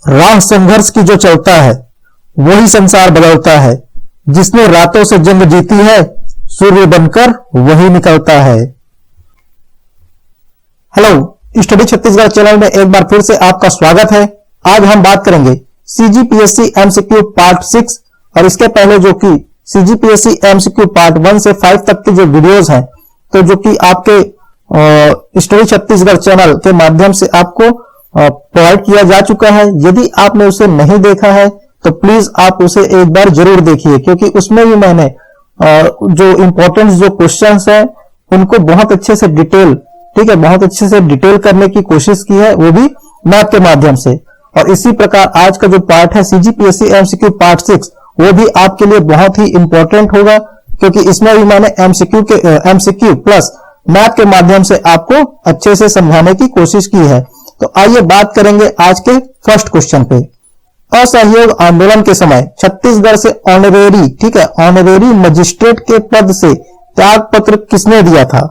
राह संघर्ष की जो चलता है वही संसार बदलता है। जिसने रातों से जंग जीती है सूर्य बनकर वही निकलता है। हेलो, स्टडी छत्तीसगढ़ चैनल में एक बार फिर से आपका स्वागत है। आज हम बात करेंगे सीजीपीएससी एमसीक्यू पार्ट 6 और इसके पहले जो कि सीजीपीएससी एमसीक्यू पार्ट 1 से 5 तक के जो वीडियोस हैं, तो जो कि आपके स्टडी छत्तीसगढ़ चैनल के माध्यम से आपको प्रोवाइड किया जा चुका है। यदि आपने उसे नहीं देखा है तो प्लीज आप उसे एक बार जरूर देखिए, क्योंकि उसमें भी मैंने जो इंपॉर्टेंट जो क्वेश्चंस हैं उनको बहुत अच्छे से डिटेल, ठीक है, बहुत अच्छे से डिटेल करने की कोशिश की है, वो भी मैथ के माध्यम से। और इसी प्रकार आज का जो पार्ट है सीजीपीएससी एमसीक्यू पार्ट 6, वो भी आपके लिए बहुत ही इंपॉर्टेंट होगा, क्योंकि इसमें भी मैंने एमसीक्यू प्लस मैथ के माध्यम से आपको अच्छे से समझाने की कोशिश की है। तो आइए बात करेंगे आज के फर्स्ट क्वेश्चन पे। असहयोग आंदोलन के समय छत्तीसगढ़ से ऑनरेरी, ठीक है, ऑनरेरी मजिस्ट्रेट के पद से त्याग पत्र किसने दिया था?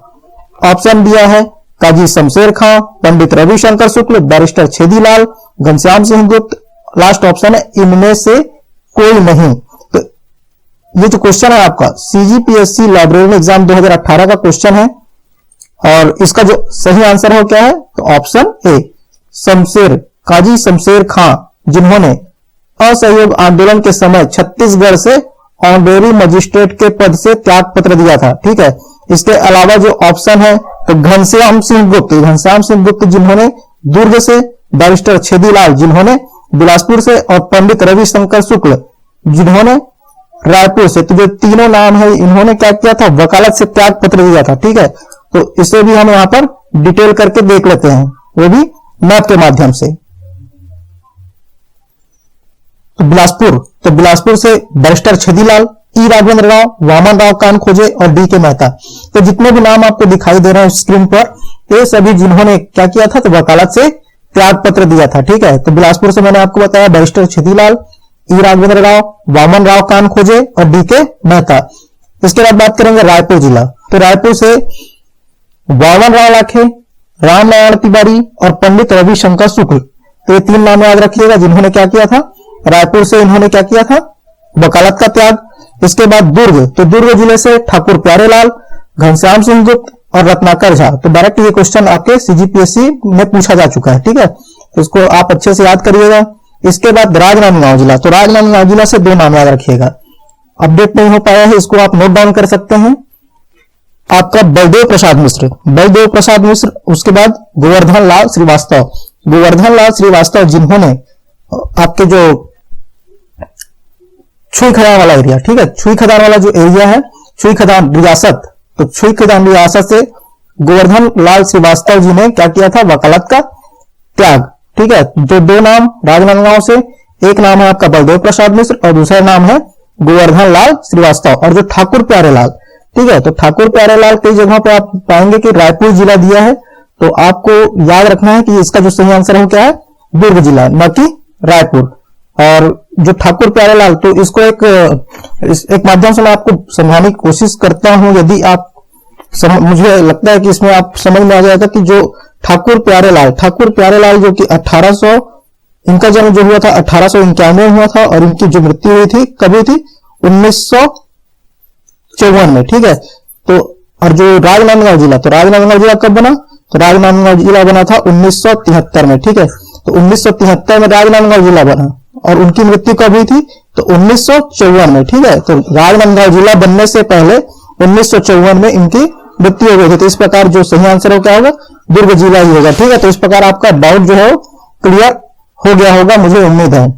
ऑप्शन दिया है काजी शमशेर खां, पंडित रविशंकर शुक्ल, बैरिस्टर छेदीलाल, घनश्याम सिंह गुप्त। लास्ट ऑप्शन है इनमें से कोई नहीं। तो ये जो क्वेश्चन है आपका सीजीपीएससी लाइब्रेरी एग्जाम 2018 का क्वेश्चन है और इसका जो सही आंसर है क्या है? तो ऑप्शन ए शमशेर, काजी शमशेर खां, जिन्होंने असहयोग आंदोलन के समय छत्तीसगढ़ से ऑनरेरी मजिस्ट्रेट के पद से त्याग पत्र दिया था। ठीक है, इसके अलावा जो ऑप्शन है तो घनश्याम सिंह गुप्त जिन्होंने दुर्ग से, बैरिस्टर छेदीलाल जिन्होंने बिलासपुर से और पंडित रविशंकर शुक्ल जिन्होंने रायपुर से। तो जो तीनों नाम है इन्होंने क्या किया था? वकालत से त्याग पत्र दिया था। ठीक है, तो इसे भी हम यहां पर डिटेल करके देख लेते हैं, वो भी मैप के माध्यम से। तो बिलासपुर से बैरिस्टर छेदीलाल, ई राघवेंद्र राव, वामन राव कान खोजे और डी के मेहता। तो जितने भी नाम आपको दिखाई दे रहे हैं स्क्रीन पर, ये सभी जिन्होंने क्या किया था? तो वकालत से त्याग पत्र दिया था। ठीक है, तो बिलासपुर से मैंने आपको बताया बैरिस्टर छेदीलाल, ई राघवेंद्र राव, वामन राव कान खोजे और डी के मेहता। इसके बाद बात करेंगे रायपुर जिला। तो रायपुर से वामन राव लाखे, राम नारायण तिवारी और पंडित रविशंकर शुक्ल। तो ये तीन नाम याद रखिएगा जिन्होंने क्या किया था? रायपुर से इन्होंने क्या किया था? वकालत का त्याग। इसके बाद दुर्ग जिले से ठाकुर प्यारेलाल, घनश्याम सिंह गुप्त और रत्नाकर झा। तो डायरेक्ट ये क्वेश्चन आपके सीजीपीएससी में पूछा जा चुका है। ठीक है, तो इसको आप अच्छे से याद करिएगा। इसके बाद राजनांदगांव जिला। तो राजनांदगांव जिला से दो नाम याद रखिएगा, अपडेट नहीं हो पाया है, इसको आप नोट डाउन कर सकते हैं। आपका बलदेव प्रसाद मिश्र, उसके बाद गोवर्धन लाल श्रीवास्तव जिन्होंने आपके जो छुई खदान वाला एरिया, ठीक है, छुई खदान वाला जो एरिया है, छुई खदान रियासत, तो छुई खदान रियासत से गोवर्धन लाल श्रीवास्तव जी ने क्या किया था? वकालत का त्याग। ठीक है, तो दो नाम राजनांदगांव से, एक नाम है आपका बलदेव प्रसाद मिश्र और दूसरा नाम है गोवर्धन लाल श्रीवास्तव। और जो ठाकुर प्यारेलाल, ठीक है, तो ठाकुर प्यारेलाल कई जगहों पे आप पाएंगे कि रायपुर जिला दिया है, तो आपको याद रखना है कि इसका जो सही आंसर है क्या है? दुर्ग जिला, न कि रायपुर। और जो ठाकुर प्यारेलाल, तो इसको एक माध्यम से मैं आपको समझाने की कोशिश करता हूं। यदि आप मुझे लगता है कि इसमें आप समझ में आ जाएगा कि जो ठाकुर प्यारेलाल जो कि 1800, इनका जन्म जो हुआ था 1891 में हुआ था और इनकी जो मृत्यु हुई थी कब हुई थी? 1954 में। ठीक है, तो और जो राजनांदगांव जिला, तो राजनांदगांव जिला कब बना? तो राजनांदगांव जिला बना था 1973 में। ठीक है, तो 1973 में राजनांदगांव जिला बना और उनकी मृत्यु कब हुई थी? तो 1954 में। ठीक है, तो राजनांदगांव जिला बनने से पहले 1954 में इनकी मृत्यु हो गई थी। तो इस प्रकार जो सही आंसर हो क्या होगा? दुर्ग जिला ही होगा। ठीक है, तो इस प्रकार आपका डाउट जो है क्लियर हो गया होगा, मुझे उम्मीद है।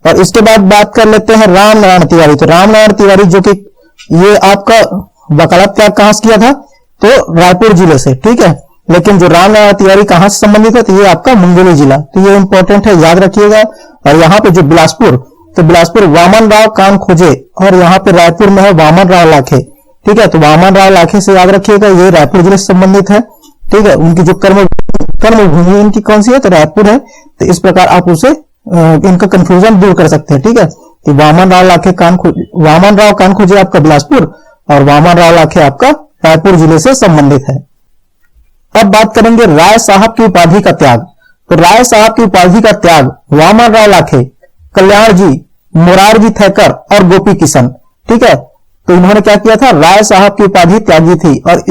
और इसके बाद बात कर लेते हैं राम नारायण तिवारी। तो राम नारायण तिवारी जो कि ये आपका वकालत त्याग कहां से किया था? तो रायपुर जिले से। ठीक है, लेकिन जो राम नारायण तिवारी कहां से संबंधित है? तो ये आपका मुंगेली जिला। तो ये इंपॉर्टेंट है, याद रखिएगा। और यहाँ पे जो बिलासपुर, तो बिलासपुर वामन राव कान खोजे और यहाँ पे रायपुर में है वामन राव लाखे। ठीक है, तो वामन राव लाखे से याद रखिएगा, ये रायपुर जिले से संबंधित है। ठीक है, उनकी जो कर्मभूमि इनकी कौन सी है? तो रायपुर है। तो इस प्रकार आप उसे इनका कंफ्यूजन दूर कर सकते हैं। ठीक है, तो वामन राव कान खोजे आपका बिलासपुर और वामन राव लाखे आपका रायपुर जिले से संबंधित है। अब बात करेंगे राय साहब की उपाधि का त्याग। तो राय साहब की उपाधि का त्याग वामन राव लाखे, कल्याण जी, मोरारजी थेकर और गोपी किशन। ठीक है, तो इन्होंने क्या किया था, राय साहब की उपाधि त्यागी थी। और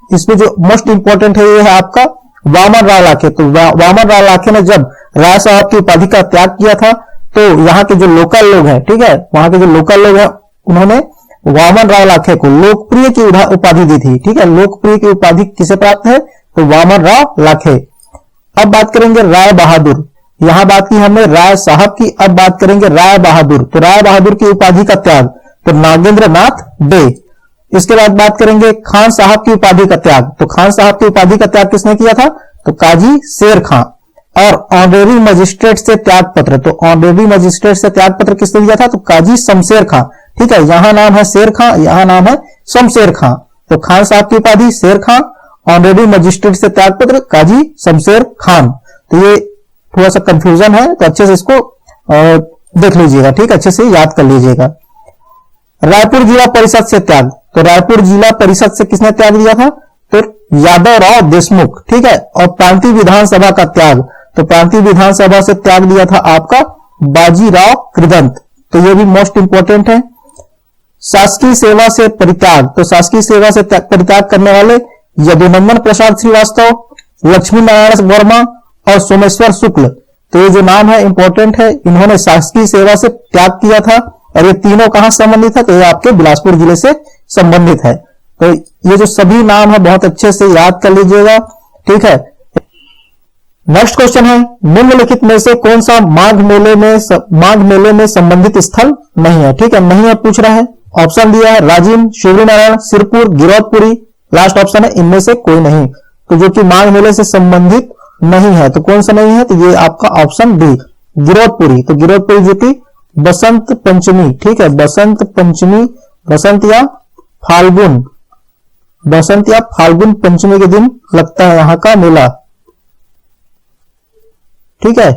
इसमें जो मोस्ट इंपॉर्टेंट है ये है आपका वामन राव लाखे। तो वामन राव लाखे ने जब राय साहब की उपाधि का त्याग किया था तो यहाँ के जो लोकल लोग हैं, ठीक है, वहां के जो लोकल लोग हैं उन्होंने वामन राव लाखे को लोकप्रिय की उपाधि दी थी। ठीक है, लोकप्रिय की उपाधि किसे प्राप्त है, तो वामन राव लाखे। अब बात करेंगे राय बहादुर। यहां बात की हमने राय साहब की, अब बात करेंगे राय बहादुर। तो राय बहादुर की उपाधि का त्याग तो नागेंद्र नाथ डे। इसके बाद बात करेंगे खान साहब की उपाधि का त्याग। तो खान साहब की उपाधि का त्याग किसने किया था, तो काजी शेर खां। और ऑनरेरी मजिस्ट्रेट से त्याग पत्र, तो ऑनरेरी मजिस्ट्रेट से त्याग पत्र किसने दिया था, तो काजी शमशेर खां। ठीक है, यहां नाम है शेर खां, यहां नाम है शमशेर खां। तो खान साहब की उपाधि शेर खां, ऑनरेरी मजिस्ट्रेट से त्याग पत्र काजी शमशेर खान। तो ये थोड़ा सा कंफ्यूजन है, तो अच्छे से इसको देख लीजिएगा। ठीक, अच्छे से याद कर लीजिएगा। रायपुर जिला परिषद से त्याग, तो रायपुर जिला परिषद से किसने त्याग दिया था, तो यादव राव देशमुख। ठीक है, और प्रांतीय विधानसभा का त्याग, तो प्रांतीय विधानसभा से त्याग दिया था आपका बाजीराव कृदंत। तो ये भी मोस्ट इंपॉर्टेंट है। शासकीय सेवा से परित्याग, तो शासकीय सेवा से परित्याग करने वाले यदुनंदन प्रसाद श्रीवास्तव, लक्ष्मी नारायण वर्मा और सोमेश्वर शुक्ल। तो ये जो नाम है इंपॉर्टेंट है, इन्होंने शासकीय सेवा से त्याग किया था। और ये तीनों कहां संबंधित है, तो ये आपके बिलासपुर जिले से संबंधित है। तो ये जो सभी नाम है बहुत अच्छे से याद कर लीजिएगा। ठीक है, नेक्स्ट क्वेश्चन है, निम्नलिखित में से कौन सा माघ मेले में संबंधित स्थल नहीं है। ठीक है, नहीं है पूछ रहा है। ऑप्शन दिया है राजिम, शिवरीनारायण, सिरपुर, गिरौदपुरी। लास्ट ऑप्शन है इनमें से कोई नहीं। तो जो कि माघ मेले से संबंधित नहीं है, तो कौन सा नहीं है, तो ये आपका ऑप्शन डी गिरौदपुरी। तो गिरौदपुरी जो कि बसंत पंचमी, ठीक है, बसंत पंचमी, बसंत या फाल्गुन पंचमी के दिन लगता है यहाँ का मेला। ठीक है,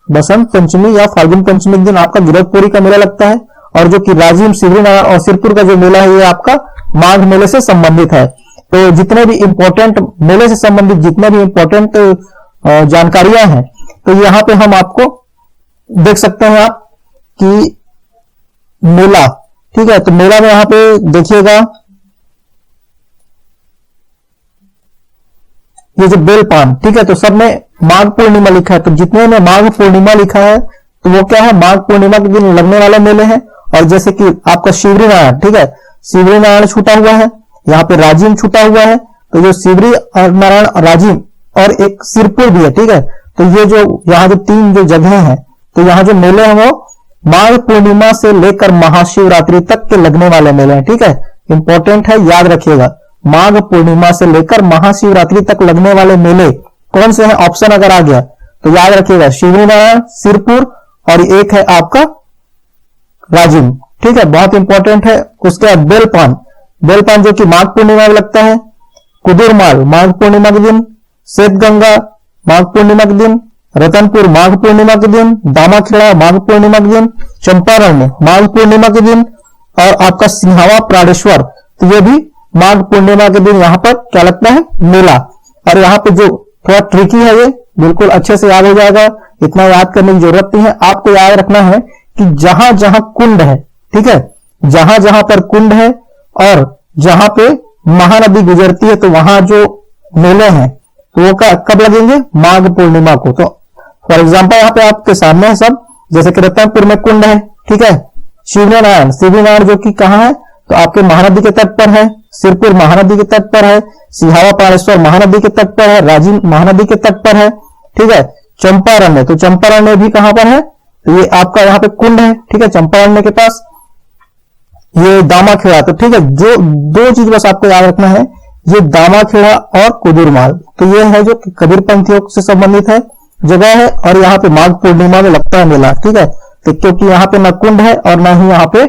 बसंत पंचमी या फाल्गुन पंचमी के दिन आपका गिरौदपुरी का मेला लगता है। और जो कि राजिम, शिवरीनारायण और सिरपुर का जो मेला है ये आपका माघ मेले से संबंधित है। तो जितने भी इंपॉर्टेंट मेले से संबंधित जितने भी इंपॉर्टेंट जानकारियां हैं, तो यहाँ पे हम आपको देख सकते हैं आप कि मेला, ठीक है, तो मेला में यहां पे देखिएगा ये जो बेलपान, ठीक है, तो सब में माघ पूर्णिमा लिखा है। तो जितने में माघ पूर्णिमा लिखा है तो वो क्या है, माघ पूर्णिमा के दिन लगने वाले मेले हैं। और जैसे कि आपका शिवरीनारायण, ठीक है, शिवरीनारायण छूटा हुआ है, यहाँ पे राजिम छूटा हुआ है। तो जो शिवरी और नारायण, राजिम और एक सिरपुर भी है। ठीक है, तो ये जो यहाँ जो तीन जो जगह हैं, तो यहाँ जो मेले हैं वो माघ पूर्णिमा से लेकर महाशिवरात्रि तक के लगने वाले मेले हैं। ठीक है, इंपॉर्टेंट है, याद रखिएगा। माघ पूर्णिमा से लेकर महाशिवरात्रि तक लगने वाले मेले कौन से हैं, ऑप्शन अगर आ गया तो याद रखिएगा, शिवरीनारायण, सिरपुर और एक है आपका राजिम। ठीक है, बहुत इंपॉर्टेंट है। उसके बाद बेलपान, बेलपान जो कि माघ पूर्णिमा में लगता है। कुदुरमाल माघ पूर्णिमा के दिन, श्वेतगंगा माघ पूर्णिमा के दिन, रतनपुर माघ पूर्णिमा के दिन, दामाखेड़ा माघ पूर्णिमा के दिन, चंपारण माघ पूर्णिमा के दिन और आपका सिंहावा प्राणेश्वर, तो ये भी माघ पूर्णिमा के दिन यहाँ पर क्या लगता है, मेला। और यहाँ पे जो थोड़ा ट्रिकी है ये बिल्कुल अच्छे से याद हो जाएगा, इतना याद करने की जरूरत नहीं है। आपको याद रखना है कि जहां जहां कुंड है, ठीक है, जहां जहां पर कुंड है और जहां पे महानदी गुजरती है, तो वहां जो मेले हैं तो वो कब लगेंगे, माघ पूर्णिमा को। तो फॉर एग्जाम्पल यहाँ पे आपके सामने है सब, जैसे कि रतनपुर में कुंड है, ठीक है, शिवरीनारायण जो कि कहाँ है, तो आपके महानदी के तट पर है, सिरपुर महानदी के तट पर है, सिंहावा प्राणेश्वर महानदी के तट पर है, राजिम महानदी के तट पर है। ठीक है, चंपारण्य, तो चंपारण्य भी कहां पर है, तो ये आपका यहाँ पे कुंड है। ठीक है, चंपारण्य के पास ये दामाखेड़ा। तो ठीक है, जो दो चीज बस आपको याद रखना है, ये दामाखेड़ा और कुदुरमाल, तो ये है जो कबीर पंथियों से संबंधित है जगह है। और यहाँ पे माघ पूर्णिमा में लगता है मेला। ठीक है, तो क्योंकि यहाँ पे न कुंड है और न ही यहाँ पे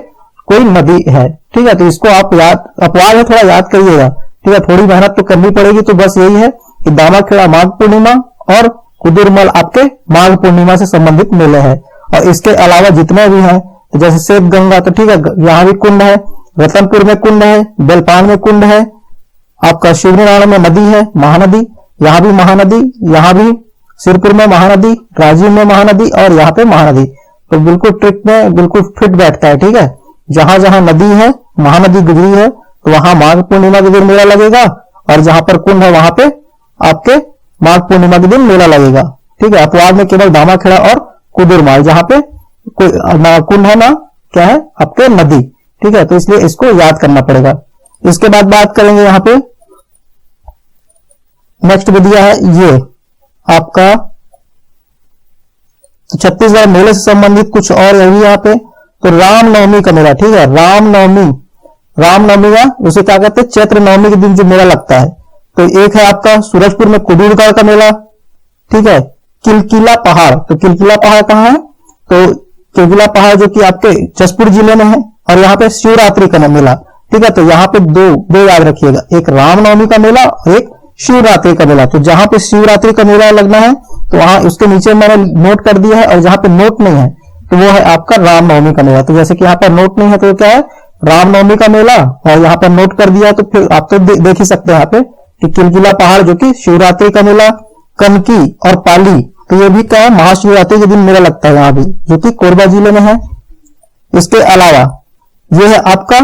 कोई नदी है। ठीक है, तो इसको आप याद, अपवाद है, थोड़ा याद करिएगा। ठीक है, थोड़ी मेहनत तो करनी पड़ेगी। तो बस यही है कि दामाखेड़ा माघ पूर्णिमा और कुदुरमाल आपके माघ पूर्णिमा से संबंधित मेले हैं। और इसके अलावा जितने भी हैं, तो जैसे श्वेतगंगा, तो ठीक है, यहाँ भी कुंड है, रतनपुर में कुंड है, बेलपान में कुंड है, आपका शिवरीनारायण में नदी है, महानदी, यहाँ भी महानदी, यहाँ भी सिरपुर में महानदी, राजीव में महानदी और यहाँ पे महानदी। तो बिल्कुल ट्रिक में बिल्कुल फिट बैठता है, ठीक है। जहां जहां नदी है, महानदी गुजरी है, तो वहां माघ पूर्णिमा के दिन मेला लगेगा, और जहां पर कुंड है वहां पे आपके माघ पूर्णिमा के दिन मेला लगेगा, ठीक है। अपवाद में केवल दामाखेड़ा और कुदुरमाल, जहां पे कोई ना कुंड है ना क्या है आपके नदी, ठीक है। तो इसलिए इसको याद करना पड़ेगा। इसके बाद बात करेंगे यहाँ पे नेक्स्ट में दिया है ये आपका छत्तीसगढ़ मेले से संबंधित कुछ और यही यहाँ पे। तो रामनवमी का मेला, ठीक है। रामनवमी का उसे क्या कहते हैं, चैत्र नवमी के दिन जो मेला लगता है। तो एक है आपका सूरजपुर में कुडूरगढ़ का मेला, ठीक है। किलकिला पहाड़, तो किलकिला पहाड़ कहाँ है, तो किलकिला पहाड़ जो कि आपके जसपुर जिले में है, और यहाँ पे शिवरात्रि का मेला, ठीक है। तो यहाँ पे दो याद रखिएगा, एक रामनवमी का मेला और एक शिवरात्रि का मेला। तो जहां पे शिवरात्रि का मेला लगना है तो वहां उसके नीचे मैंने नोट कर दिया है, और जहां पे नोट नहीं है तो वो है आपका रामनवमी का मेला। तो जैसे कि यहाँ पर नोट नहीं है तो क्या है, रामनवमी का मेला, और यहाँ पर नोट कर दिया तो फिर आप तो देख ही सकते हैं यहाँ पे कि किलकिला पहाड़ जो कि शिवरात्रि का मेला, कनकी और पाली, तो ये भी क्या है, महाशिवरात्रि के दिन मेला लगता है यहाँ भी, जो कि कोरबा जिले में है। इसके अलावा ये है आपका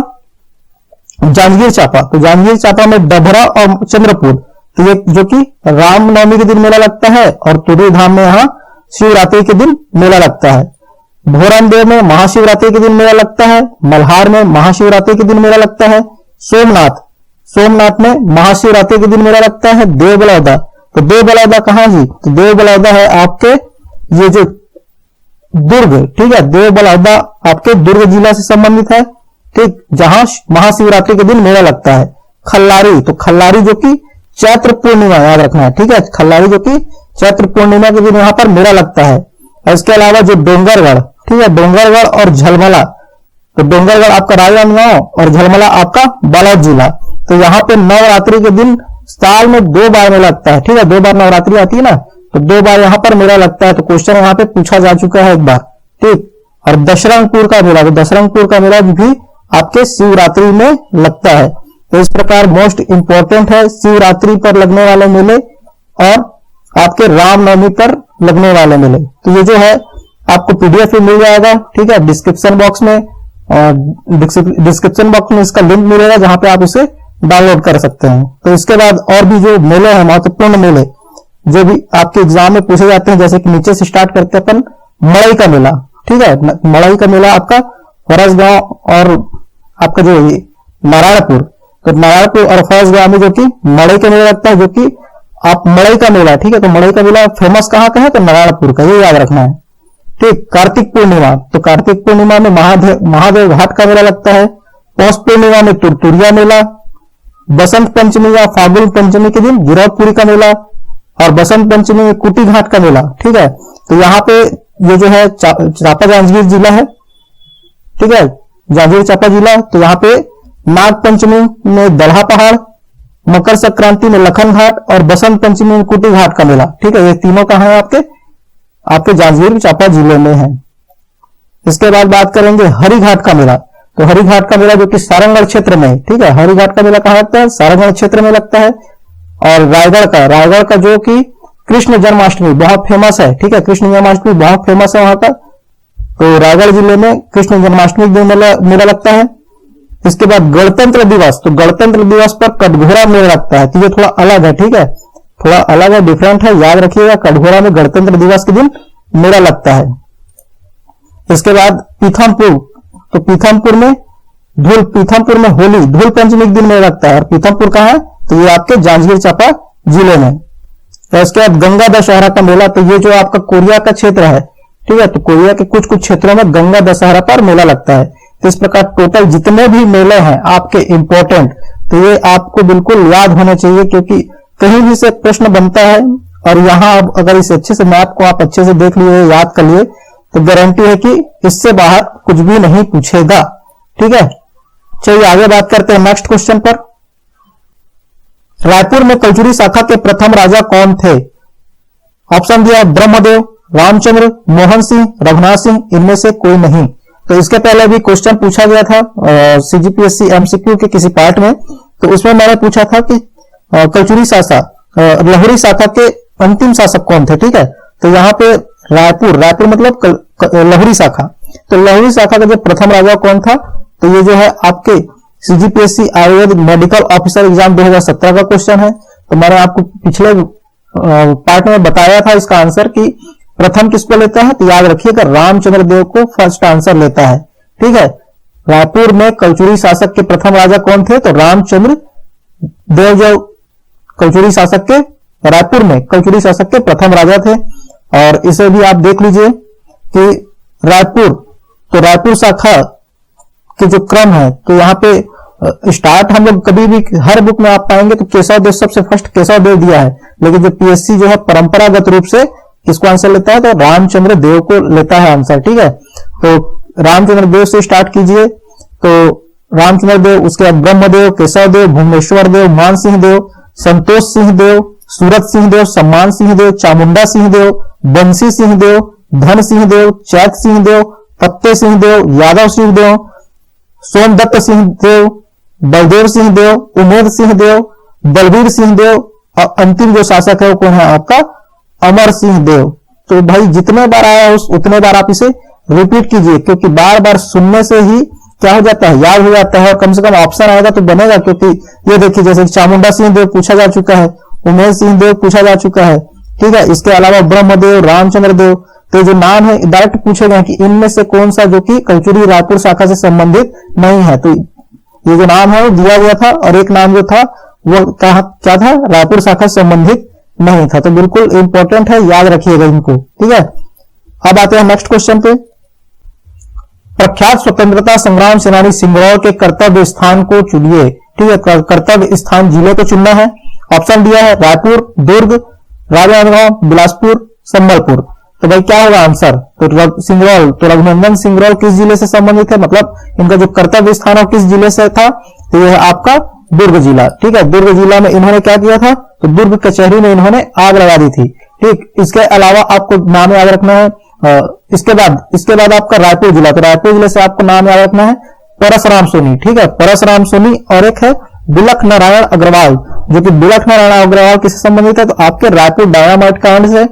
जांजगीर चांपा। तो जांजगीर चांपा में डभरा और चंद्रपुर, तो ये जो कि रामनवमी के दिन मेला लगता है, और तुरी धाम में यहाँ शिवरात्रि के दिन मेला लगता है। भोरमदेव में महाशिवरात्रि के दिन मेला लगता है। मल्हार में महाशिवरात्रि के दिन मेला लगता है। सोमनाथ में महाशिवरात्रि के दिन मेला लगता है। देवबलौदा, तो देवबलौदा कहाँ जी, तो देवबलौदा है आपके ये जो दुर्ग, ठीक है। देवबलौदा आपके दुर्ग जिला से संबंधित है, ठीक, जहां महाशिवरात्रि के दिन मेला लगता है। खल्लारी, तो खल्लारी जो कि चैत्र पूर्णिमा, याद रखना है, ठीक है। खल्लारी जो कि चैत्र पूर्णिमा के दिन यहाँ पर मेला लगता है। इसके अलावा जो डोंगरगढ़, ठीक है, डोंगरगढ़ और झलमला, तो डोंगरगढ़ आपका राजनांदगांव और झलमला आपका बालोद जिला। तो यहाँ पे नवरात्रि के दिन साल में 2 बार मेला लगता है, ठीक है। 2 बार नवरात्रि आती है ना, तो 2 बार यहाँ पर मेला लगता है। तो क्वेश्चन यहाँ पे पूछा जा चुका है एक बार, ठीक। और दशरंगपुर का मेला, तो दशरंगपुर का मेला भी आपके शिवरात्रि में लगता है। तो इस प्रकार मोस्ट इंपॉर्टेंट है शिवरात्रि पर लगने वाले मेले और आपके रामनवमी पर लगने वाले मेले। तो ये जो है आपको पीडीएफ में मिल जाएगा, ठीक है, डिस्क्रिप्शन बॉक्स में, और डिस्क्रिप्शन बॉक्स में इसका लिंक मिलेगा जहां पे आप इसे डाउनलोड कर सकते हैं। तो इसके बाद और भी जो मेले हैं, महत्वपूर्ण मेले जो भी आपके एग्जाम में पूछे जाते हैं, जैसे कि नीचे से स्टार्ट करते हैं अपन, मड़ई का मेला, ठीक है। मड़ई का मेला आपका फरसगांव और आपका जो नारायणपुर, तो नारायणपुर और फरसगांव में जो कि मड़ई का मेला लगता है, जो कि आप मड़ई का मेला, ठीक है। तो मड़ई का मेला फेमस कहाँ का है, तो नारायणपुर का, ये याद रखना है, ठीक। कार्तिक पूर्णिमा, तो कार्तिक पूर्णिमा में महादेव घाट का मेला लगता है। पौष पूर्णिमा में तुरतुरिया मेला। बसंत पंचमी या फागुन पंचमी के दिन गिरौदपुरी का मेला, और बसंत पंचमी में कुटी घाट का मेला, ठीक है। तो यहाँ पे ये जो है चांपा जांजगीर जिला है, ठीक है, जांजगीर चांपा जिला। तो यहाँ पे नाग पंचमी में दलहा पहाड़, मकर संक्रांति में लखन घाट, और बसंत पंचमी में कुटी घाट का मेला, ठीक है। ये तीनों कहाँ है, आपके जांजगीर चांपा जिले में है। इसके बाद बात करेंगे हरिघाट का मेला। तो हरिघाट का मेला जो कि सारंगगढ़ क्षेत्र में, ठीक है, हरिघाट का मेला कहाँ लगता है, सारंगगढ़ क्षेत्र में लगता है। और रायगढ़ का जो कि कृष्ण जन्माष्टमी बहुत फेमस है, ठीक है, कृष्ण जन्माष्टमी बहुत फेमस है वहां का। तो रायगढ़ जिले में कृष्ण जन्माष्टमी के दिन मेला लगता है। इसके बाद गणतंत्र दिवस, तो गणतंत्र दिवस पर कटघोरा मेला लगता है। तो ये थोड़ा अलग है, ठीक है, थोड़ा अलग है, डिफरेंट है, याद रखिएगा। कटघोरा में गणतंत्र दिवस के दिन मेला लगता है। इसके बाद पीथमपुर, तो पीथमपुर में होली धूल पंचमी के दिन मेला लगता है। और पीथमपुर कहाँ है, तो ये आपके जांजगीर चांपा जिले में। तो इसके बाद गंगा दशहरा का मेला, तो ये जो आपका कोरिया का क्षेत्र है, ठीक है, तो कोरिया के कुछ क्षेत्रों में गंगा दशहरा पर मेला लगता है। तो इस प्रकार टोटल जितने भी मेले हैं आपके इंपॉर्टेंट, तो ये आपको बिल्कुल याद होने चाहिए, क्योंकि कहीं भी से प्रश्न बनता है। और यहाँ अगर इस अच्छे से मैप को आप अच्छे से देख लिए, याद कर लिए, तो गारंटी है कि इससे बाहर कुछ भी नहीं पूछेगा, ठीक है। चलिए आगे बात करते हैं नेक्स्ट क्वेश्चन पर। रायपुर में कलचुरी शाखा के प्रथम राजा कौन थे? ऑप्शन दिया ब्रह्मदेव, रामचंद्र, मोहन सिंह, रघुनाथ सिंह, इनमें से कोई नहीं। तो इसके पहले भी क्वेश्चन पूछा गया था सीजीपीएससी एमसीक्यू के किसी पार्ट में, तो उसमें मैंने पूछा था कि कलचुरी शाखा लहुरी शाखा के अंतिम शासक कौन थे, ठीक है। तो यहाँ पे रायपुर, रायपुर मतलब लहुरी शाखा, तो लहुरी शाखा का जो प्रथम राजा कौन था, तो ये जो है आपके CGPSC Ayurveda medical officer exam 2017 का क्वेश्चन है। तो मैंने आपको पिछले पार्ट में बताया था इसका आंसर कि प्रथम किसको लेता है, तो याद रखिएगा रामचंद्र देव को फर्स्ट आंसर लेता है, ठीक है। रायपुर में कलचुरी शासक के प्रथम राजा कौन थे, तो रामचंद्र देव जो कलचुरी शासक के, रायपुर में कलचुरी शासक के प्रथम राजा थे। और इसे भी आप देख लीजिए कि रायपुर, तो रायपुर शाखा के जो क्रम है, तो यहाँ पे स्टार्ट हम लोग कभी भी हर बुक में आप पाएंगे तो केशव देव सबसे फर्स्ट केशव देव दिया है, लेकिन जो पीएससी जो है परंपरागत रूप से किसको आंसर लेता है, तो रामचंद्र देव को लेता है आंसर, ठीक है। तो रामचंद्र देव से स्टार्ट कीजिए, तो रामचंद्र देव, उसके बाद ब्रह्मदेव, केशव देव, भुवनेश्वर देव, मान सिंह देव, संतोष सिंह देव, सूरत सिंह देव, सम्मान सिंह देव, चामुंडा सिंह देव, बंसी सिंह देव, धन सिंह देव, चैत सिंह देव, फत्ते सिंह देव, यादव सिंह देव, सोमदत्त सिंह देव, बलदेव सिंह देव, उमेद सिंह देव, बलबीर सिंह देव, और अंतिम जो शासक है वो कौन है आपका, अमर सिंह देव। तो भाई जितने बार आया हो उतने बार आप इसे रिपीट कीजिए, क्योंकि बार बार सुनने से ही क्या हो जाता है, याद हो जाता है, और कम से कम ऑप्शन आएगा तो बनेगा। क्योंकि ये देखिए जैसे चामुंडा सिंह देव पूछा जा चुका है, उमेद सिंह देव पूछा जा चुका है, ठीक है। इसके अलावा ब्रह्मदेव, रामचंद्र देव, तो जो नाम है डायरेक्ट पूछे गए कि इनमें से कौन सा जो कि कलचुरी रायपुर शाखा से संबंधित नहीं है, तो ये जो नाम है वो दिया गया था, और एक नाम जो था वो क्या था, रायपुर शाखा से संबंधित नहीं था। तो बिल्कुल इंपॉर्टेंट है, याद रखिएगा इनको, ठीक है। अब आते हैं नेक्स्ट क्वेश्चन पे। प्रख्यात स्वतंत्रता संग्राम सेनानी सिंगरौर के कर्तव्य स्थान को चुनिए, ठीक है। कर्तव्य स्थान जिले को चुनना है। ऑप्शन दिया है रायपुर, दुर्ग, राजनांदगांव, बिलासपुर, संबलपुर। तो भाई क्या होगा आंसर, तो सिंगरौर, तो रघुनंदन सिंगरौर किस जिले से संबंधित है, मतलब इनका जो कर्तव्य स्थान है किस जिले से था, तो यह है आपका दुर्ग जिला, ठीक है। दुर्ग जिला में इन्होंने क्या किया था, तो दुर्ग कचहरी में इन्होंने आग लगा दी थी, ठीक। इसके अलावा आपको नाम याद रखना है, इसके बाद आपका रायपुर जिला, तो रायपुर जिले से आपको नाम याद रखना है परसराम सोनी, ठीक है, परसराम सोनी। और एक है बिलख नारायण अग्रवाल, जो कि बिलख नारायण अग्रवाल किससे संबंधित है, तो आपके रायपुर डायनामाइट कांड से,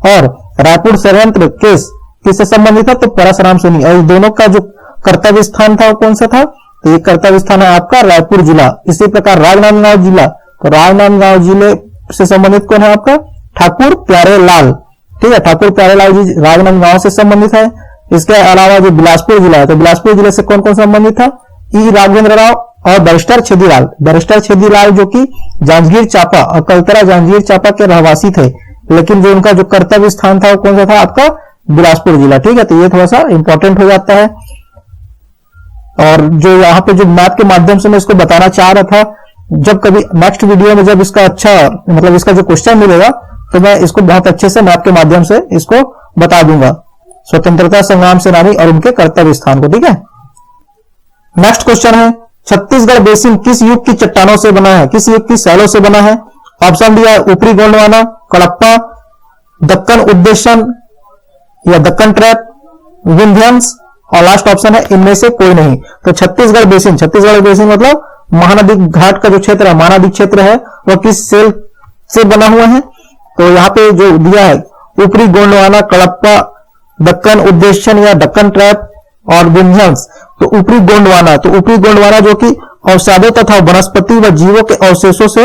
और रायपुर षड्यंत्र केस किससे संबंधित है, तो परसराम सोनी। और दोनों का जो कर्तव्य स्थान था वो कौन सा था, तो ये कर्तव्य स्थान है आपका रायपुर जिला। इसी प्रकार राजनांदगांव जिला, तो राजनांदगांव जिले से संबंधित कौन है आपका, ठाकुर प्यारे लाल, ठीक है। ठाकुर प्यारे लाल जी राजनांदगांव से संबंधित है। इसके अलावा जो बिलासपुर जिला है, तो बिलासपुर जिले से कौन कौन संबंधित था, ई राघवेंद्र राव और बैरिस्टर छेदीलाल। बैरिस्टर छेदीलाल जो कि जांजगीर चांपा और कलतरा जांजगीर चांपा के रहवासी थे, लेकिन जो उनका जो कर्तव्य स्थान था वो कौन सा था आपका, बिलासपुर जिला, ठीक है। तो ये थोड़ा सा इंपॉर्टेंट हो जाता है। और जो यहाँ पे जो मैप के माध्यम से मैं इसको बताना चाह रहा था, जब कभी नेक्स्ट वीडियो में जब इसका अच्छा मतलब इसका जो क्वेश्चन मिलेगा तो मैं इसको बहुत अच्छे से मैप के माध्यम से इसको बता दूंगा, स्वतंत्रता संग्राम सेनानी और उनके कर्तव्य स्थान को, ठीक है। नेक्स्ट क्वेश्चन है, छत्तीसगढ़ बेसिन किस युग की चट्टानों से बना है, किस युग की शैलों से बना है। ऑप्शन दिया है ऊपरी गोंडवाना, कडप्पा, दक्कन उद्देशन या दक्कन ट्रैप, विंध्यंस, और लास्ट ऑप्शन है इनमें से कोई नहीं। तो छत्तीसगढ़ बेसिन मतलब महानदी घाट का जो क्षेत्र है, महानदी क्षेत्र है, वह किस सेल से बना हुआ है। तो यहाँ पे जो दिया है ऊपरी गोंडवाना, कडप्पा, दक्कन उद्देशन या दक्कन ट्रैप और विंध्यंस। तो ऊपरी गोंडवाना जो कि अवसादों तथा वनस्पति व जीवों के अवशेषों से,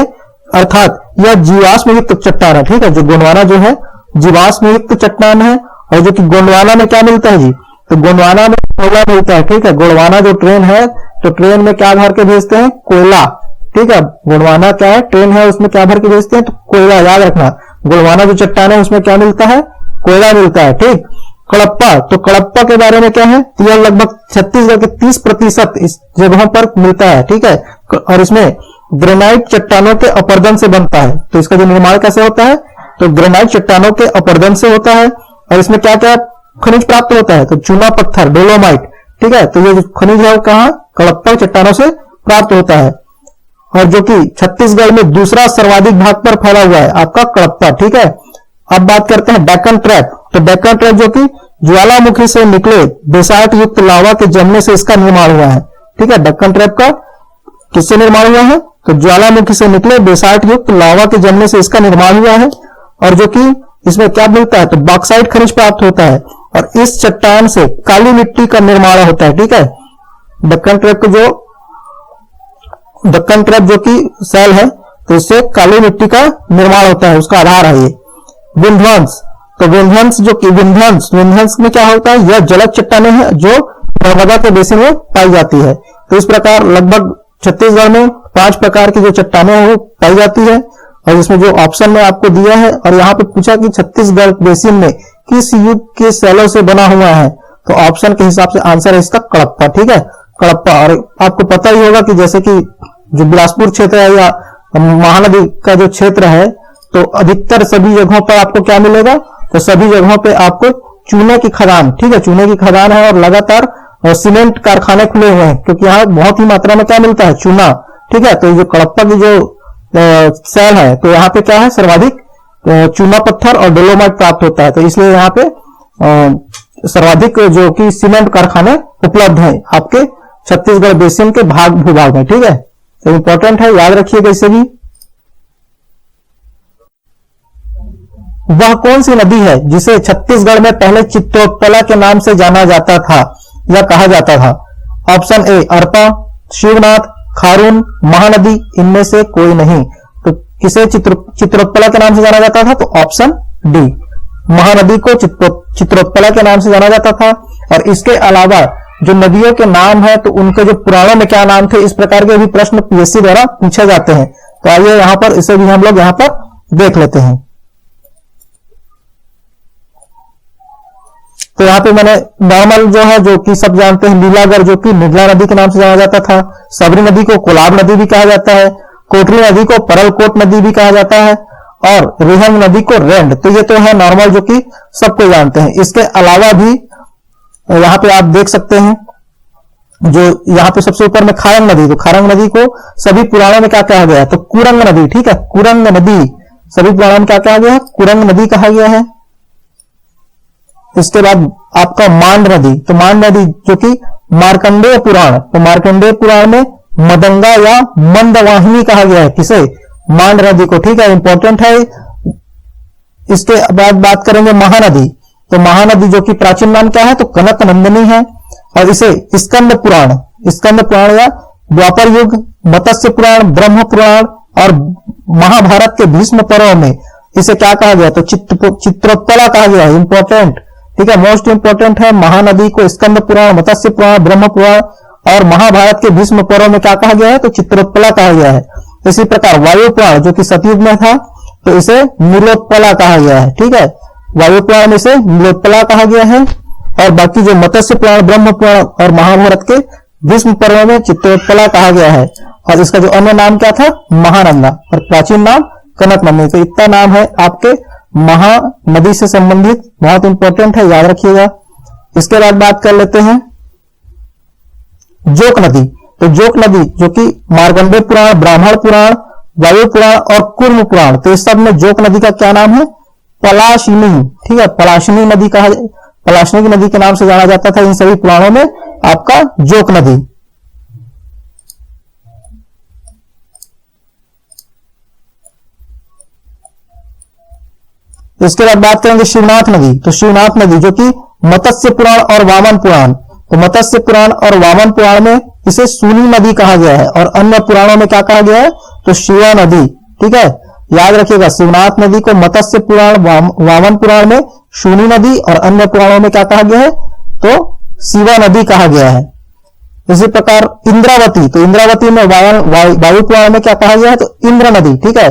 अर्थात यह जीवाश्म युक्त चट्टान है, ठीक है। जो गोंडवाना जो है जीवाश्म युक्त चट्टान है। और जो कि गोंडवाना में क्या मिलता है जी, तो गोंडवाना में कोयला मिलता है, ठीक है। गोंडवाना जो ट्रेन है, तो ट्रेन में क्या भर के भेजते हैं, कोयला, ठीक है। गोंडवाना क्या है, ट्रेन है, उसमें क्या भर के भेजते हैं, तो कोयला, याद रखना। गोंडवाना जो चट्टान है उसमें क्या मिलता है, कोयला मिलता है, ठीक। कडप्पा, तो कडप्पा के बारे में क्या है, तो यह लगभग छत्तीसगढ़ के 30% इस जगहों पर मिलता है, ठीक है। और इसमें ग्रेनाइट चट्टानों के अपरदन से बनता है। तो इसका जो निर्माण कैसे होता है, तो ग्रेनाइट चट्टानों के अपरदन से होता है। और इसमें क्या क्या खनिज प्राप्त होता है, तो चूना पत्थर, डोलोमाइट, ठीक है। तो ये जो खनिज है वो कहां, कडप्पा चट्टानों से प्राप्त होता है। और जो कि छत्तीसगढ़ में दूसरा सर्वाधिक भाग पर फैला हुआ है आपका कडप्पा, ठीक है। अब बात करते हैं डेक्कन ट्रैप। तो डेक्कन ट्रैप जो कि ज्वालामुखी से निकले बेसाल्ट युक्त लावा के जमने से इसका निर्माण हुआ है, ठीक है। डेक्कन ट्रैप का किससे निर्माण हुआ है, तो ज्वालामुखी से निकले बेसाल्ट युक्त लावा के जमने से इसका निर्माण हुआ है। और जो कि इसमें क्या मिलता है, तो बॉक्साइट खनिज प्राप्त होता है और इस चट्टान से काली मिट्टी का निर्माण होता है। ठीक है, दक्कन ट्रैप जो कि सेल है, तो इससे काली मिट्टी का निर्माण होता है, उसका आधार है ये। विंध्यांश, तो विंध्यांश जो कि विंध्यांश में क्या होता है, यह जलद चट्टानें हैं जो नर्मदा के बेसिन में पाई जाती है। तो इस प्रकार लगभग छत्तीसगढ़ में 5 प्रकार की जो चट्टानें हैं वो पाई जाती है और इसमें जो ऑप्शन में आपको दिया है, और यहाँ पे पूछा कि छत्तीसगढ़ बेसिन में किस युग के सेलों से बना हुआ है, तो ऑप्शन के हिसाब से आंसर है इसका कडप्पा। ठीक है, कडप्पा। और आपको पता ही होगा कि जैसे कि जो बिलासपुर क्षेत्र है या महानदी का जो क्षेत्र है, तो अधिकतर सभी जगहों पर आपको क्या मिलेगा, तो सभी जगहों पे आपको चूने की खदान, ठीक है, चूने की खदान है और लगातार सीमेंट कारखाने खुले हुए हैं, क्योंकि यहाँ बहुत ही मात्रा में क्या मिलता है, चूना। ठीक है, तो ये जो कडप्पा की जो सेल है, तो यहाँ पे क्या है, सर्वाधिक चूना पत्थर और डोलोमाइट प्राप्त होता है, तो इसलिए यहाँ पे सर्वाधिक जो कि सीमेंट कारखाने उपलब्ध हैं आपके छत्तीसगढ़ बेसिन के भूभाग में। ठीक है, तो इंपॉर्टेंट है, याद रखिएगा इसे भी। वह कौन सी नदी है जिसे छत्तीसगढ़ में पहले चित्रोत्पला के नाम से जाना जाता था या कहा जाता था? ऑप्शन ए अरपा, शिवनाथ, खारून, महानदी, इनमें से कोई नहीं। तो किसे चित्रोत्पला के नाम से जाना जाता था? तो ऑप्शन डी, महानदी को चित्रोत्पला के नाम से जाना जाता था। और इसके अलावा जो नदियों के नाम है, तो उनके जो पुराणों में क्या नाम थे, इस प्रकार के भी प्रश्न पीएससी द्वारा पूछे जाते हैं। तो आइए यहां पर इसे भी हम लोग यहां पर देख लेते हैं। तो यहाँ पे मैंने नॉर्मल जो है, जो कि सब जानते हैं, लीलागढ़ जो कि निगला नदी के नाम से जाना जाता था, सबरी नदी को कोलाब नदी भी कहा जाता है, कोटरी नदी को परलकोट नदी भी कहा जाता है और रिहंग नदी को रेंड। तो ये तो है नॉर्मल जो कि सबको जानते हैं। इसके अलावा भी यहाँ पे आप देख सकते हैं, जो यहाँ पे सबसे ऊपर में खारंग नदी, तो खारंग नदी को सभी पुराणों में क्या कहा गया है, तो कुरंग नदी। ठीक है, कुरंग नदी सभी पुराणों में क्या कहा गया है, कुरंग नदी कहा गया है। इसके बाद आपका मांड नदी, तो मांड नदी जो कि मार्कंडेय पुराण, तो मार्कंडेय पुराण में मदंगा या मंदवाहिनी कहा गया है किसे, मांड नदी को। ठीक है, इंपॉर्टेंट है। इसके बाद बात करेंगे महानदी, तो महानदी जो कि प्राचीन नाम क्या है, तो कनक नंदिनी है और इसे स्कंद पुराण या द्वापर युग, मत्स्य पुराण, ब्रह्म पुराण और महाभारत के भीष्म पर्व में इसे क्या कहा गया, तो चित्रोत्पला कहा गया है। इंपॉर्टेंट, ठीक है, मोस्ट इंपॉर्टेंट है। महानदी को स्कंद पुराण, मत्स्य पुराण, ब्रह्म पुराण और महाभारत के भीष्म पर्व में क्या कहा गया है, तो चित्रोत्पला कहा गया है। इसी प्रकार वायु पुराण जो कि सतयुग में था, तो इसे नीलोत्पला कहा गया है। ठीक है, वायु पुराण में इसे नीलोत्पला कहा गया है और बाकी जो मत्स्य पुराण, ब्रह्म पुराण और महाभारत के भीष्म पर्व में चित्रोत्पला कहा गया है। और इसका जो अन्य नाम क्या था, महानंदा, और प्राचीन नाम कनक नंदिनी। तो इतना नाम है आपके महानदी से संबंधित, बहुत इंपॉर्टेंट है, याद रखिएगा। इसके बाद बात कर लेते हैं जोक नदी, तो जोक नदी जो कि मार्कंडेय पुराण, ब्राह्मण पुराण, वायु पुराण और कुर्म पुराण, तो इस सब में जोक नदी का क्या नाम है, पलाशिनी। ठीक है, पलाशिनी नदी कहा, पलाशिनी की नदी के नाम से जाना जाता था इन सभी पुराणों में आपका जोक नदी। इसके बाद बात करेंगे शिवनाथ नदी, तो शिवनाथ नदी जो कि मत्स्य पुराण और वामन पुराण, तो मत्स्य पुराण और वामन पुराण में इसे सूनी नदी कहा गया है और अन्य पुराणों में क्या कहा गया है, तो शिवा नदी। ठीक है, याद रखिएगा, शिवनाथ नदी को मत्स्य पुराण, वामन पुराण में शूनी नदी और अन्य पुराणों में क्या कहा गया है, तो शिवा नदी कहा गया है। इसी प्रकार इंद्रावती, तो इंद्रावती में वायु पुराण में क्या कहा गया है, तो इंद्र नदी। ठीक है,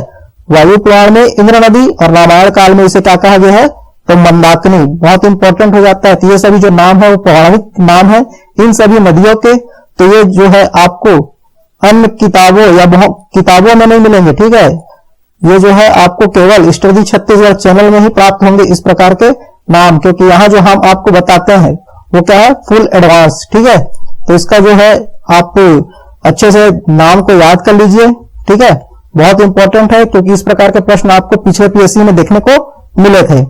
वायु पुराण में इंद्र नदी और रामायण काल में इसे क्या कहा गया है, तो मंदाकिनी। बहुत इंपॉर्टेंट हो जाता है। तो ये सभी जो नाम है वो पौराणिक नाम है इन सभी नदियों के। तो ये जो है आपको अन्य किताबों या बहुत किताबों में नहीं मिलेंगे। ठीक है, ये जो है आपको केवल स्टडी छत्तीसगढ़ चैनल में ही प्राप्त होंगे इस प्रकार के नाम, क्योंकि यहाँ जो हम आपको बताते हैं वो क्या है, फुल एडवांस। ठीक है, तो इसका जो है आप अच्छे से नाम को याद कर लीजिए। ठीक है, बहुत इंपॉर्टेंट है, क्योंकि इस प्रकार के प्रश्न आपको पिछले पीएससी में देखने को मिले थे।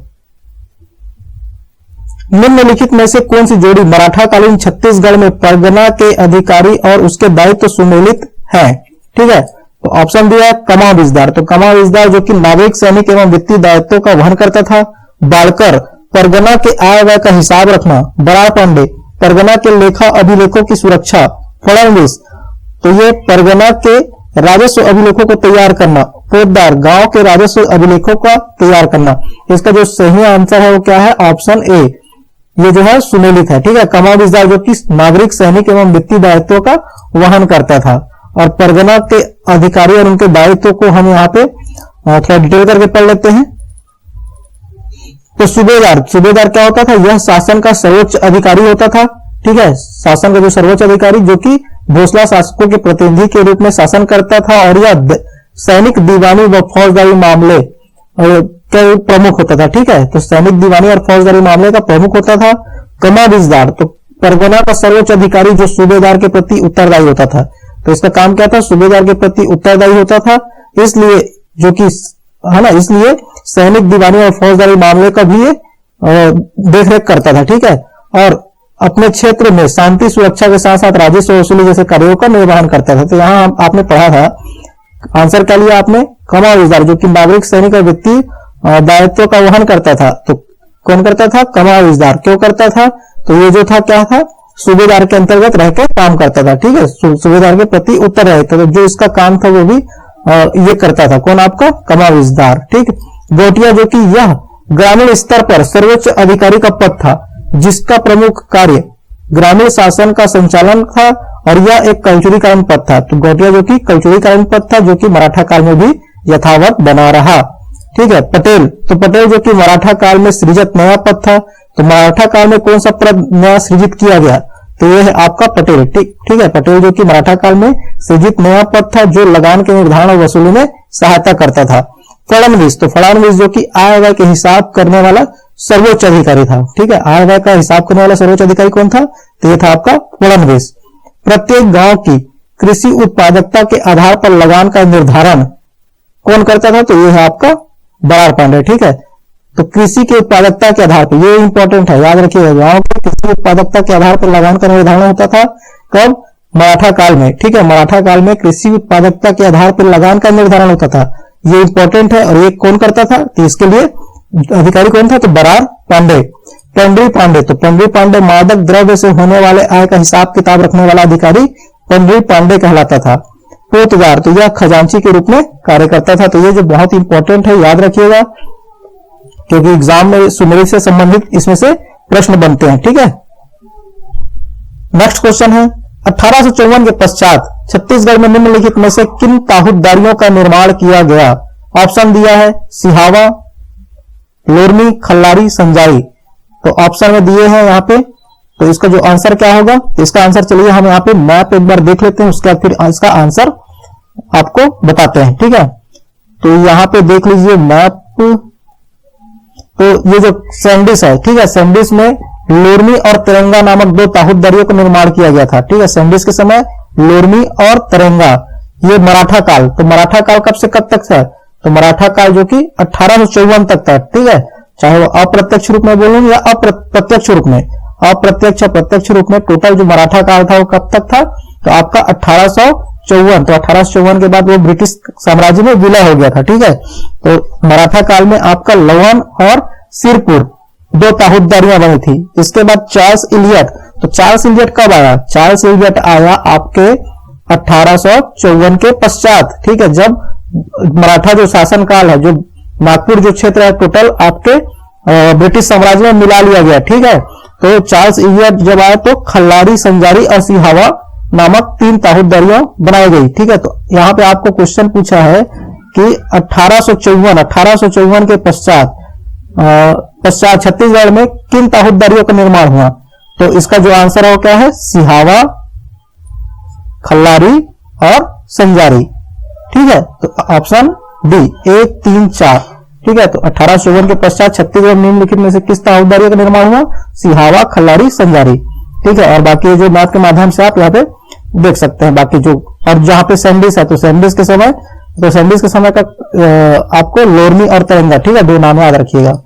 निम्नलिखित में से कौन सी जोड़ी मराठा कालीन छत्तीसगढ़ में परगना के अधिकारी और उसके दायित्व सुमेलित है? ठीक है, तो ऑप्शन दिया है कमाविजदार, तो कमाविजदार जो कि नागरिक, सैनिक एवं वित्तीय दायित्वों का वहन करता था। बाड़कर, परगना के आय व्यय का हिसाब रखना। बराड़ पांडे, परगना के लेखा अभिलेखों की सुरक्षा। फडणवीस, तो ये परगना के राजस्व अभिलेखों को तैयार करना। पोद्दार, गांव के राजस्व अभिलेखों का तैयार करना। इसका जो सही आंसर है वो क्या है, ऑप्शन ए, ये जो है सुमेलित है। ठीक है, कमाविजदार जो कि नागरिक, सैनिक एवं वित्तीय दायित्वों का वहन करता था। और परगना के अधिकारी और उनके दायित्व को हम यहाँ पे थोड़ा डिटेल करके पढ़ लेते हैं। तो सूबेदार, सूबेदार क्या होता था, यह शासन का सर्वोच्च अधिकारी होता था। ठीक है, शासन का जो सर्वोच्च अधिकारी जो कि भोसला शासकों के प्रतिनिधि के रूप में शासन करता था, और यह सैनिक, दीवानी व फौजदारी मामले का प्रमुख होता था। ठीक है, तो सैनिक, दीवानी और फौजदारी मामले का प्रमुख होता था। कमाविजदार, तो परगना का सर्वोच्च अधिकारी जो सूबेदार के प्रति उत्तरदायी होता था। तो इसका काम क्या था, सूबेदार के प्रति उत्तरदायी होता था, इसलिए जो कि है ना, इसलिए सैनिक, दीवानी और फौजदारी मामले का भी देखरेख करता था। ठीक है, और अपने क्षेत्र में शांति सुरक्षा के साथ साथ राजस्व वसूली जैसे कार्यों का निर्वहन करता था। तो यहां आपने पढ़ा था, आंसर क्या लिया आपने, कमाविजदार जो कि नागरिक, सैनिक और वित्तीय दायित्व का वहन करता था। तो कौन करता था, कमाविजदार। क्यों करता था, तो ये जो था क्या था, सूबेदार के अंतर्गत रहकर काम करता था। ठीक है, सूबेदार के प्रति उत्तर रहता था, जो इसका काम था वो भी ये करता था। कौन, आपका कमाविजदार। ठीक, गोटिया जो कि यह ग्रामीण स्तर पर सर्वोच्च अधिकारी का पद था, जिसका प्रमुख कार्य ग्रामीण शासन का संचालन था, और यह एक कल्चुरीकरण पद था। तो गोटिया जो कि कल्चुरीकरण पद था, जो कि मराठा काल में भी यथावत बना रहा। ठीक है, पटेल, तो पटेल जो कि मराठा काल में सृजित नया पद था। तो मराठा काल में कौन सा पद नया सृजित किया गया, तो यह है आपका पटेल। ठीक है, पटेल जो कि मराठा काल में सृजित नया पद था, जो लगान के निर्धारण और वसूली में सहायता करता था। फडणवीस, तो फडणवीस जो कि आय व्यय के हिसाब करने वाला सर्वोच्च अधिकारी था। ठीक है, आय व्यय का हिसाब करने वाला सर्वोच्च अधिकारी कौन था, तो यह था आपका फडणवीस। प्रत्येक गांव की कृषि उत्पादकता के आधार पर लगान का निर्धारण कौन करता था, तो यह है आपका बराड़ पांडे। ठीक है, तो कृषि की उत्पादकता के आधार पर, ये इंपॉर्टेंट है, याद रखिएगा, गांव की कृषि उत्पादकता के आधार पर लगान का निर्धारण होता था। कब, मराठा काल में। ठीक है, मराठा काल में कृषि उत्पादकता के आधार पर लगान का निर्धारण होता था, ये इंपॉर्टेंट है। और ये कौन करता था, तो इसके लिए अधिकारी कौन था, तो बराड़ पांडे। पंडरी पांडे, तो पंडरी पांडे मादक द्रव्य से होने वाले आय का हिसाब किताब रखने वाला अधिकारी पंडरी पांडे कहलाता था। पोतदार, तो यह खजांची के रूप में कार्य करता था। तो ये जो बहुत इंपॉर्टेंट है, याद रखिएगा, क्योंकि एग्जाम में सुमेलित से संबंधित इसमें से प्रश्न बनते हैं। ठीक है, नेक्स्ट क्वेश्चन है, 1854 के पश्चात छत्तीसगढ़ में निम्नलिखित में से किन ताहुतदारियों का निर्माण किया गया। ऑप्शन दिया है सिहावा, लोरमी, खल्लारी, संजारी। तो ऑप्शन में दिए हैं यहाँ पे, तो इसका जो आंसर क्या होगा, इसका आंसर चलिए हम यहाँ पे मैप एक बार देख लेते हैं, उसके बाद फिर इसका आंसर आपको बताते हैं। ठीक है, तो यहाँ पे देख लीजिए मैप। तो ये जो सैंडिस है, ठीक है, सैंडिस में लोरमी और तिरंगा नामक दो ताहुतदारियों का निर्माण किया गया था। ठीक है, सैंडिस के समय लोरमी और तिरंगा, ये मराठा काल। तो मराठा काल कब से कब तक था, तो मराठा काल जो कि 1854 तक था। ठीक है, चाहे वो अप्रत्यक्ष रूप में बोलूं या अप्रत्यक्ष रूप में, अप्रत्यक्ष प्रत्यक्ष रूप में, टोटल जो मराठा काल था वो कब तक था, तो आपका 1854। तो 1854 के बाद वो ब्रिटिश साम्राज्य में विलय हो गया था। ठीक है, तो मराठा काल में आपका लवन और सिरपुर दो ताहुतदारियां बनी थी। इसके बाद चार्ल्स इलियट, तो चार्ल्स इलियट कब आया, चार्ल्स इलियट आया आपके 1854 के पश्चात। ठीक है, जब मराठा जो शासन काल है, जो नागपुर जो क्षेत्र है टोटल आपके ब्रिटिश साम्राज्य में मिला लिया गया। ठीक है, तो चार्ल्स इलियट जब आया तो खल्लारी, संजारी और सिहावा नामक तीन ताहुतदारियां बनाई गई। ठीक है, तो यहाँ पे आपको क्वेश्चन पूछा है कि 1854 के पश्चात छत्तीसगढ़ में किन ताहुतदारियों का निर्माण हुआ। तो इसका जो आंसर है वो क्या है, सिहावा, खल्लारी और संजारी। ठीक है, तो ऑप्शन डी 1, 3, 4। ठीक है, तो 1854 के पश्चात छत्तीसगढ़ निम्नलिखित में से किस ताहुतदारी का निर्माण हुआ, सिहावा, खल्लारी, संजारी। ठीक है, और बाकी जो मैप के माध्यम से आप यहाँ पे देख सकते हैं बाकी जो, और जहां पे सैंडिस है तो सैंडिस के समय का आपको लोरमी और तिरंगा। ठीक है, दो नाम याद रखिएगा।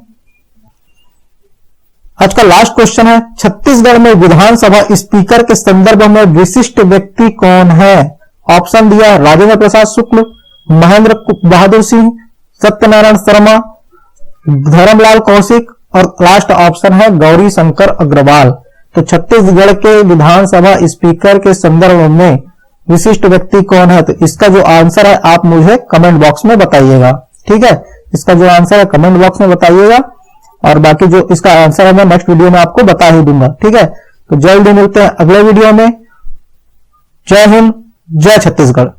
आज का लास्ट क्वेश्चन है, छत्तीसगढ़ में विधानसभा स्पीकर के संदर्भ में विशिष्ट व्यक्ति कौन है। ऑप्शन दिया राजेंद्र प्रसाद शुक्ल, महेंद्र बहादुर सिंह, सत्यनारायण शर्मा, धर्मलाल कौशिक और लास्ट ऑप्शन है गौरी शंकर अग्रवाल। तो छत्तीसगढ़ के विधानसभा स्पीकर के संदर्भ में विशिष्ट व्यक्ति कौन है? तो इसका जो आंसर है आप मुझे कमेंट बॉक्स में बताइएगा। ठीक है, इसका जो आंसर है कमेंट बॉक्स में बताइएगा और बाकी जो इसका आंसर है मैं नेक्स्ट वीडियो में आपको बता ही दूंगा। ठीक है, तो जल्दी मिलते हैं अगले वीडियो में। जय हिंद, जय छत्तीसगढ़।